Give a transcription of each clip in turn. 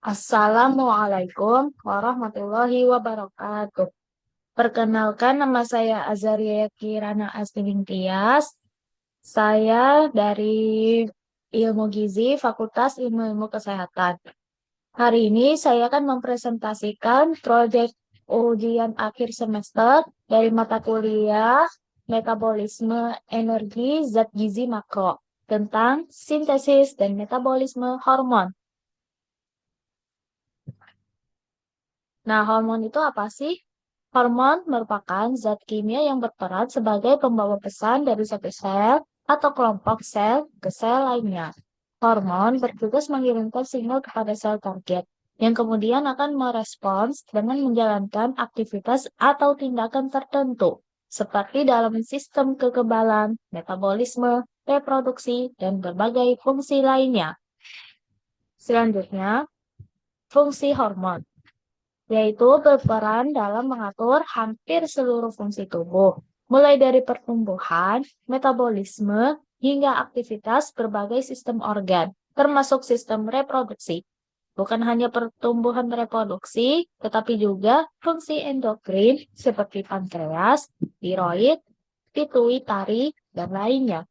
Assalamualaikum warahmatullahi wabarakatuh. Perkenalkan, nama saya Azaria Kirana Astin Tias. Saya dari Ilmu Gizi, Fakultas Ilmu Kesehatan. Hari ini saya akan mempresentasikan proyek ujian akhir semester dari mata kuliah Metabolisme Energi Zat Gizi Makro tentang sintesis dan metabolisme hormon. Nah, hormon itu apa sih? Hormon merupakan zat kimia yang berperan sebagai pembawa pesan dari satu sel atau kelompok sel ke sel lainnya. Hormon bertugas mengirimkan sinyal kepada sel target, yang kemudian akan merespons dengan menjalankan aktivitas atau tindakan tertentu, seperti dalam sistem kekebalan, metabolisme, reproduksi, dan berbagai fungsi lainnya. Selanjutnya, fungsi hormon yaitu berperan dalam mengatur hampir seluruh fungsi tubuh, mulai dari pertumbuhan, metabolisme, hingga aktivitas berbagai sistem organ, termasuk sistem reproduksi. Bukan hanya pertumbuhan reproduksi, tetapi juga fungsi endokrin seperti pankreas, tiroid, pituitari, dan lainnya.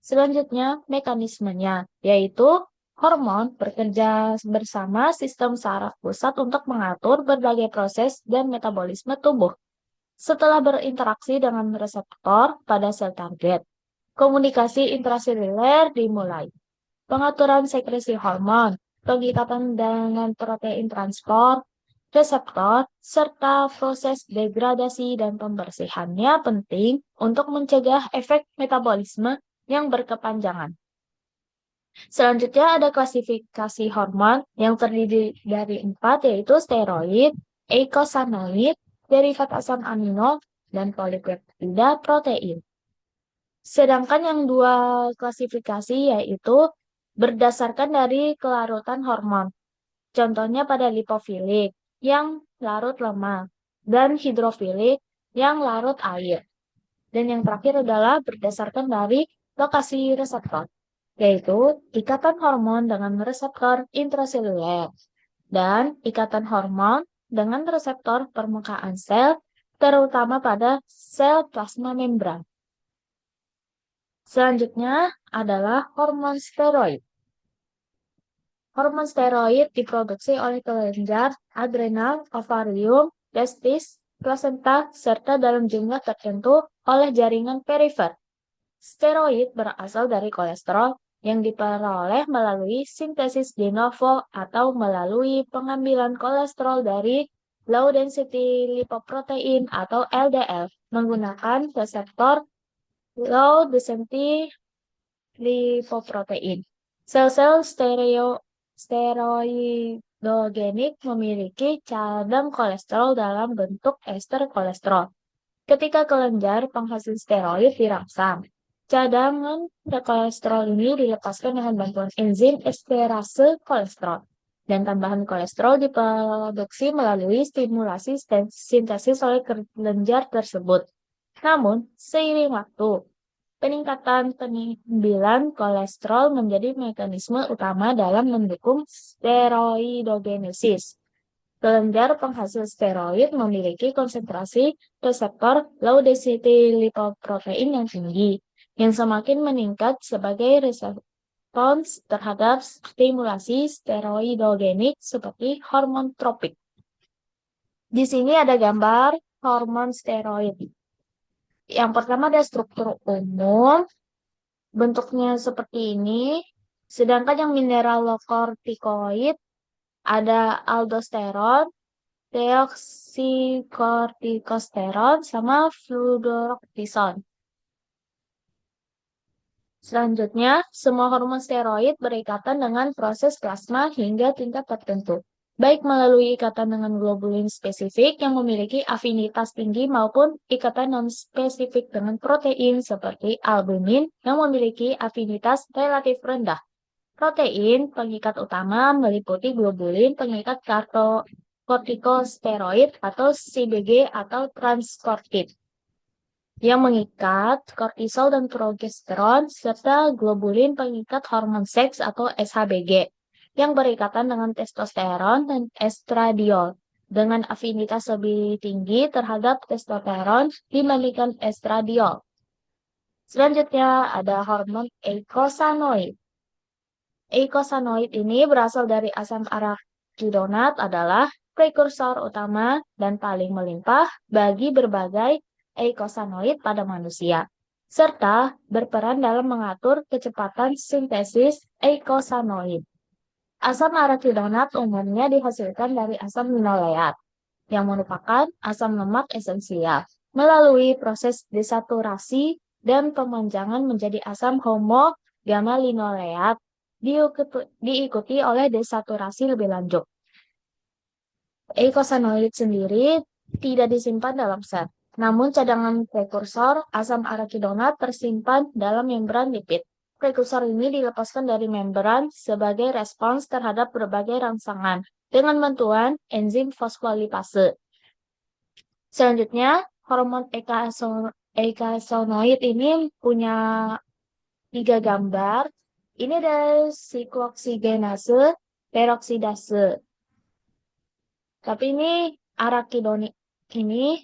Selanjutnya, mekanismenya, yaitu hormon bekerja bersama sistem saraf pusat untuk mengatur berbagai proses dan metabolisme tubuh. Setelah berinteraksi dengan reseptor pada sel target, komunikasi intraseluler dimulai. Pengaturan sekresi hormon, pengikatan dengan protein transport, reseptor, serta proses degradasi dan pembersihannya penting untuk mencegah efek metabolisme yang berkepanjangan. Selanjutnya ada klasifikasi hormon yang terdiri dari 4, yaitu steroid, eicosanoid, derivat asam amino, dan polipeptida protein. Sedangkan yang 2 klasifikasi yaitu berdasarkan dari kelarutan hormon. Contohnya pada lipofilik yang larut lemak dan hidrofilik yang larut air. Dan yang terakhir adalah berdasarkan dari lokasi reseptor, yaitu ikatan hormon dengan reseptor intraseluler dan ikatan hormon dengan reseptor permukaan sel, terutama pada sel plasma membran. Selanjutnya adalah hormon steroid. Hormon steroid diproduksi oleh kelenjar adrenal, ovarium, testis, plasenta, serta dalam jumlah tertentu oleh jaringan perifer. Steroid berasal dari kolesterol yang diperoleh melalui sintesis de novo atau melalui pengambilan kolesterol dari low density lipoprotein atau LDL menggunakan reseptor low density lipoprotein. Sel-sel steroidogenik memiliki cadang kolesterol dalam bentuk ester kolesterol. Ketika kelenjar penghasil steroid dirangsang, cadangan kolesterol ini dilepaskan dengan bantuan enzim esterase kolesterol. Dan tambahan kolesterol diproduksi melalui stimulasi sintesis oleh kelenjar tersebut. Namun, seiring waktu, peningkatan pengambilan kolesterol menjadi mekanisme utama dalam mendukung steroidogenesis. Kelenjar penghasil steroid memiliki konsentrasi reseptor low density lipoprotein yang tinggi, yang semakin meningkat sebagai respons terhadap stimulasi steroidogenik seperti hormon tropik. Di sini ada gambar hormon steroid. Yang pertama ada struktur umum, bentuknya seperti ini. Sedangkan yang mineralokortikoid ada aldosteron, deoksikortikosteron, sama fluorokortison. Selanjutnya, semua hormon steroid berikatan dengan proses plasma hingga tingkat tertentu, baik melalui ikatan dengan globulin spesifik yang memiliki afinitas tinggi maupun ikatan non-spesifik dengan protein seperti albumin yang memiliki afinitas relatif rendah. Protein pengikat utama meliputi globulin pengikat kortikosteroid atau CBG atau transkortid yang mengikat kortisol dan progesteron serta globulin pengikat hormon seks atau SHBG yang berikatan dengan testosteron dan estradiol dengan afinitas lebih tinggi terhadap testosteron dibandingkan estradiol. Selanjutnya ada hormon eicosanoid. Eicosanoid ini berasal dari asam arakidonat adalah prekursor utama dan paling melimpah bagi berbagai eicosanoid pada manusia, serta berperan dalam mengatur kecepatan sintesis eicosanoid. Asam arakidonat umumnya dihasilkan dari asam linoleat, yang merupakan asam lemak esensial, melalui proses desaturasi dan pemanjangan menjadi asam homogamma-linoleat diikuti oleh desaturasi lebih lanjut. Eicosanoid sendiri tidak disimpan dalam sel, namun cadangan prekursor asam arakidonat tersimpan dalam membran lipid. Prekursor ini dilepaskan dari membran sebagai respons terhadap berbagai rangsangan dengan bantuan enzim fosfolipase. Selanjutnya, hormon eicosanoid ini punya 3 gambar. Ini ada sikloksigenase, peroksidase. Tapi ini arakidonik ini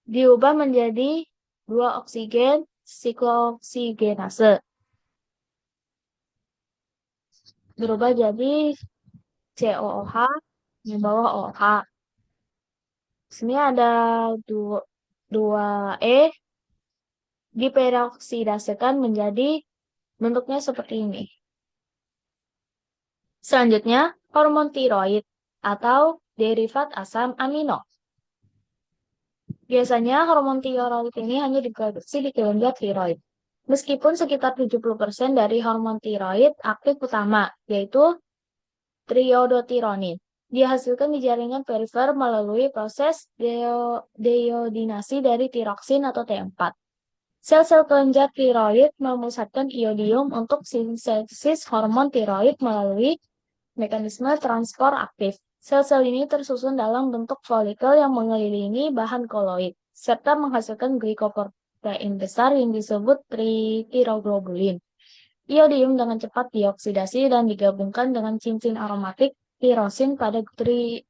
diubah menjadi 2 oksigen sikloksigenase. Berubah jadi COOH di bawah OH. Sini ada 2E diperoksidasekan menjadi bentuknya seperti ini. Selanjutnya, hormon tiroid atau derivat asam amino. Biasanya hormon tiroid ini hanya diproduksi di kelenjar tiroid. Meskipun sekitar 70% dari hormon tiroid aktif utama, yaitu triodotironin, dihasilkan di jaringan perifer melalui proses deiodinasi dari tiroksin atau T4. Sel-sel kelenjar tiroid memusatkan iodium untuk sintesis hormon tiroid melalui mekanisme transport aktif. Sel-sel ini tersusun dalam bentuk folikel yang mengelilingi bahan koloid, serta menghasilkan glikoprotein besar yang disebut tiroglobulin. Iodium dengan cepat dioksidasi dan digabungkan dengan cincin aromatik tirosin pada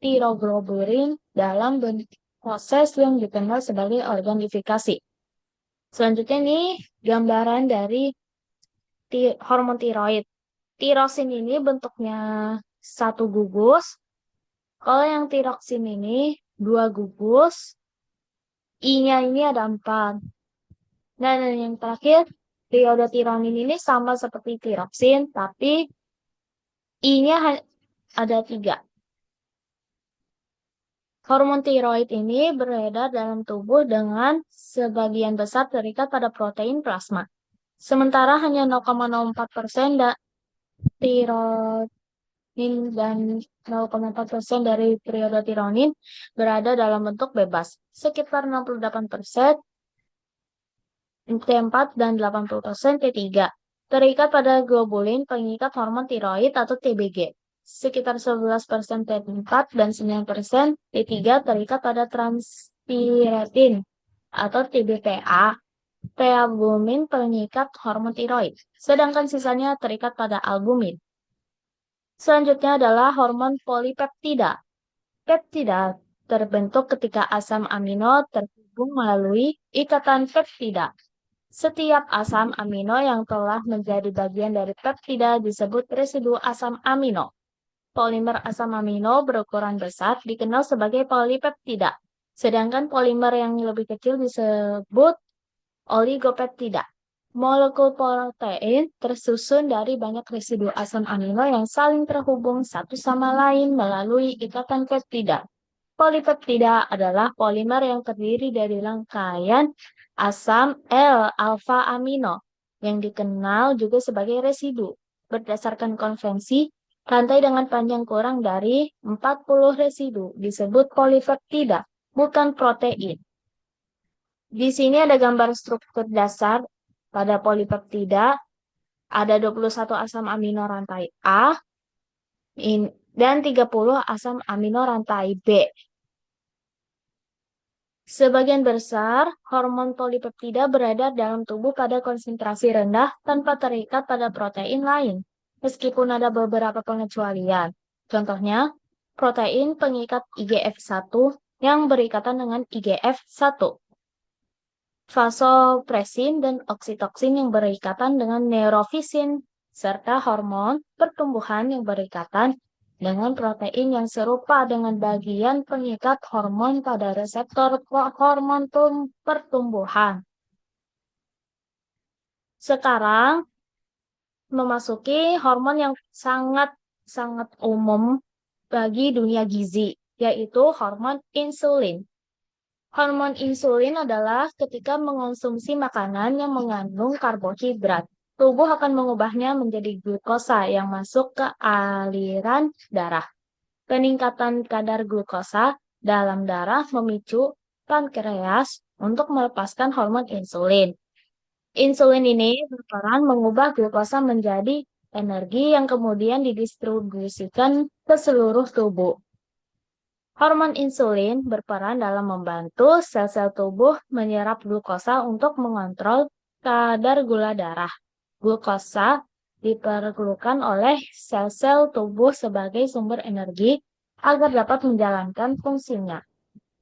tiroglobulin dalam proses yang dikenal sebagai organifikasi. Selanjutnya ini gambaran dari hormon tiroid. Tirosin ini bentuknya 1 gugus. Kalau yang tiroksin ini 2 gugus. I-nya ini ada 4. Nah, dan yang terakhir, triodotironin ini sama seperti tiroksin, tapi I-nya ada 3. Hormon tiroid ini beredar dalam tubuh dengan sebagian besar terikat pada protein plasma. Sementara hanya 0,04% tironin dan 0,4% dari triodotironin berada dalam bentuk bebas. Sekitar 68% T4 dan 80% T3 terikat pada globulin pengikat hormon tiroid atau TBG. Sekitar 11% T4 dan 9% T3 terikat pada transpiretin atau TBPA, prealbumin pengikat hormon tiroid. Sedangkan sisanya terikat pada albumin. Selanjutnya adalah hormon polipeptida. Peptida terbentuk ketika asam amino terhubung melalui ikatan peptida. Setiap asam amino yang telah menjadi bagian dari peptida disebut residu asam amino. Polimer asam amino berukuran besar dikenal sebagai polipeptida, sedangkan polimer yang lebih kecil disebut oligopeptida. Molekul protein tersusun dari banyak residu asam amino yang saling terhubung satu sama lain melalui ikatan peptida. Polipeptida adalah polimer yang terdiri dari rangkaian asam L-alfa amino yang dikenal juga sebagai residu. Berdasarkan konvensi, rantai dengan panjang kurang dari 40 residu disebut polipeptida, bukan protein. Di sini ada gambar struktur dasar pada polipeptida. Ada 21 asam amino rantai A dan 30 asam amino rantai B. Sebagian besar hormon polipeptida berada dalam tubuh pada konsentrasi rendah tanpa terikat pada protein lain. meskipun ada beberapa pengecualian. Contohnya, protein pengikat IGF-1 yang berikatan dengan IGF-1, vasopresin dan oksitoksin yang berikatan dengan neurofisin, serta hormon pertumbuhan yang berikatan dengan protein yang serupa dengan bagian pengikat hormon pada reseptor hormon pertumbuhan. Sekarang memasuki hormon yang sangat umum bagi dunia gizi, yaitu hormon insulin. Hormon insulin adalah ketika mengonsumsi makanan yang mengandung karbohidrat, tubuh akan mengubahnya menjadi glukosa yang masuk ke aliran darah. Peningkatan kadar glukosa dalam darah memicu pankreas untuk melepaskan hormon insulin. Insulin ini berperan mengubah glukosa menjadi energi yang kemudian didistribusikan ke seluruh tubuh. Hormon insulin berperan dalam membantu sel-sel tubuh menyerap glukosa untuk mengontrol kadar gula darah. Glukosa diperlukan oleh sel-sel tubuh sebagai sumber energi agar dapat menjalankan fungsinya.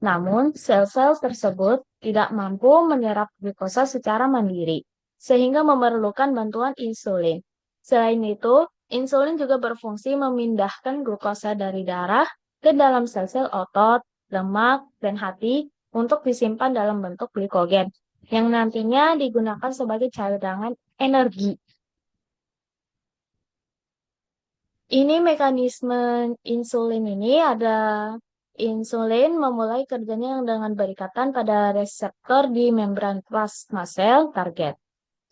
Namun, sel-sel tersebut tidak mampu menyerap glukosa secara mandiri, sehingga memerlukan bantuan insulin. Selain itu, insulin juga berfungsi memindahkan glukosa dari darah ke dalam sel-sel otot, lemak, dan hati untuk disimpan dalam bentuk glikogen, yang nantinya digunakan sebagai cadangan energi. Ini mekanisme insulin ini ada insulin memulai kerjanya dengan berikatan pada reseptor di membran plasma sel target.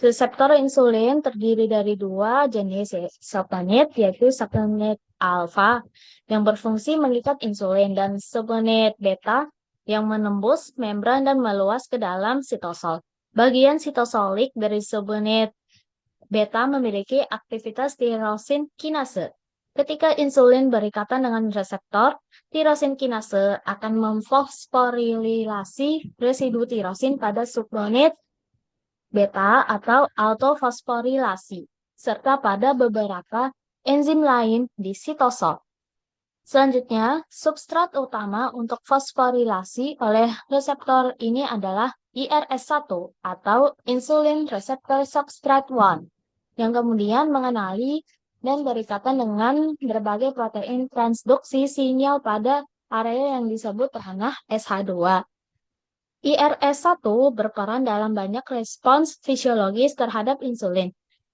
Reseptor insulin terdiri dari dua jenis subunit, yaitu subunit alfa yang berfungsi mengikat insulin dan subunit beta yang menembus membran dan meluas ke dalam sitosol. Bagian sitosolik dari subunit beta memiliki aktivitas tirosin kinase. Ketika insulin berikatan dengan reseptor, tirosin kinase akan memfosforilasi residu tirosin pada subunit beta atau autofosforilasi, serta pada beberapa enzim lain di sitosol. Selanjutnya, substrat utama untuk fosforilasi oleh reseptor ini adalah IRS1 atau Insulin Receptor Substrate 1 yang kemudian mengenali dan berikatan dengan berbagai protein transduksi sinyal pada area yang disebut ranah SH2. IRS1 berperan dalam banyak respons fisiologis terhadap insulin.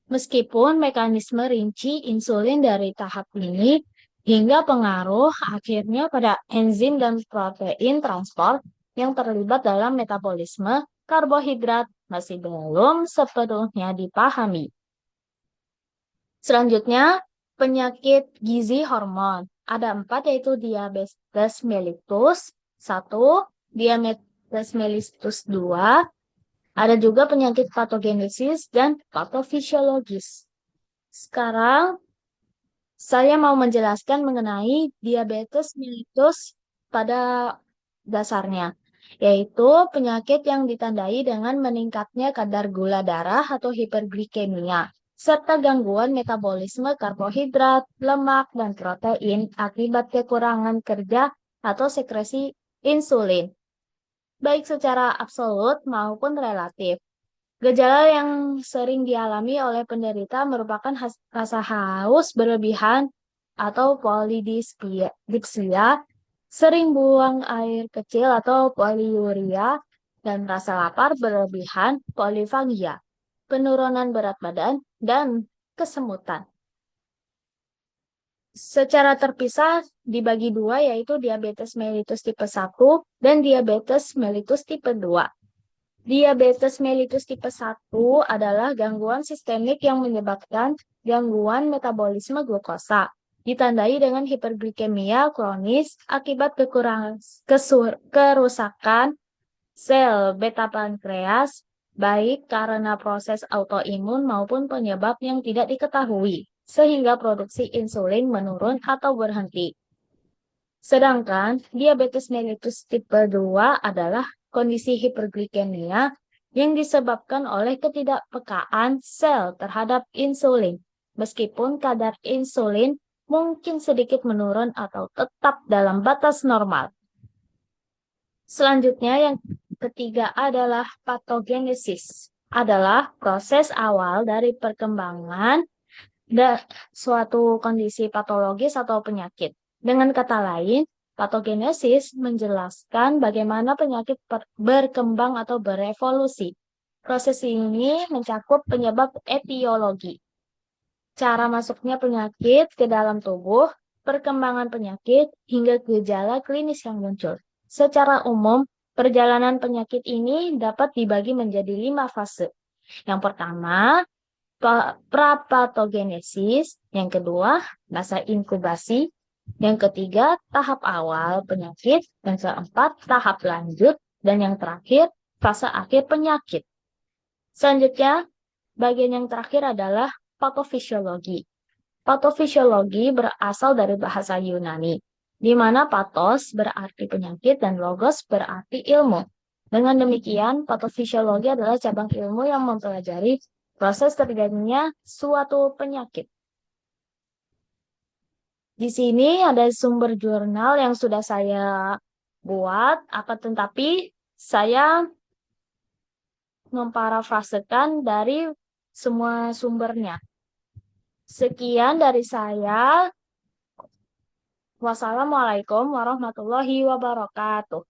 Meskipun mekanisme rinci insulin dari tahap ini hingga pengaruh akhirnya pada enzim dan protein transport yang terlibat dalam metabolisme karbohidrat masih belum sepenuhnya dipahami. Selanjutnya, penyakit gizi hormon. Ada 4, yaitu diabetes mellitus 1, diabetes mellitus 2, ada juga penyakit patogenesis dan patofisiologis. Sekarang, saya mau menjelaskan mengenai diabetes mellitus pada dasarnya, yaitu penyakit yang ditandai dengan meningkatnya kadar gula darah atau hiperglikemia, serta gangguan metabolisme karbohidrat, lemak, dan protein akibat kekurangan kerja atau sekresi insulin, baik secara absolut maupun relatif. Gejala yang sering dialami oleh penderita merupakan rasa haus berlebihan atau polidipsia, sering buang air kecil atau poliuria, dan rasa lapar berlebihan polifagia, penurunan berat badan, dan kesemutan. Secara terpisah dibagi dua, yaitu diabetes mellitus tipe 1 dan diabetes mellitus tipe 2. Diabetes mellitus tipe 1 adalah gangguan sistemik yang menyebabkan gangguan metabolisme glukosa, ditandai dengan hiperglikemia kronis akibat kerusakan sel beta pankreas, baik karena proses autoimun maupun penyebab yang tidak diketahui, sehingga produksi insulin menurun atau berhenti. Sedangkan diabetes mellitus tipe 2 adalah kondisi hiperglikemia yang disebabkan oleh ketidakpekaan sel terhadap insulin, meskipun kadar insulin mungkin sedikit menurun atau tetap dalam batas normal. Selanjutnya yang ketiga adalah patogenesis. Adalah proses awal dari perkembangan suatu kondisi patologis atau penyakit. Dengan kata lain, patogenesis menjelaskan bagaimana penyakit berkembang atau berevolusi. Proses ini mencakup penyebab etiologi, cara masuknya penyakit ke dalam tubuh, perkembangan penyakit, hingga gejala klinis yang muncul. Secara umum, perjalanan penyakit ini dapat dibagi menjadi 5 fase. Yang pertama, prapatogenesis, yang kedua, masa inkubasi, yang ketiga, tahap awal penyakit, yang keempat, tahap lanjut, dan yang terakhir, fase akhir penyakit. Selanjutnya, bagian yang terakhir adalah patofisiologi. Patofisiologi berasal dari bahasa Yunani, di mana pathos berarti penyakit dan logos berarti ilmu. Dengan demikian, patofisiologi adalah cabang ilmu yang mempelajari proses terjadinya suatu penyakit. Di sini ada sumber jurnal yang sudah saya buat, akan tetapi saya memparafrasekan dari semua sumbernya. Sekian dari saya. Wassalamualaikum warahmatullahi wabarakatuh.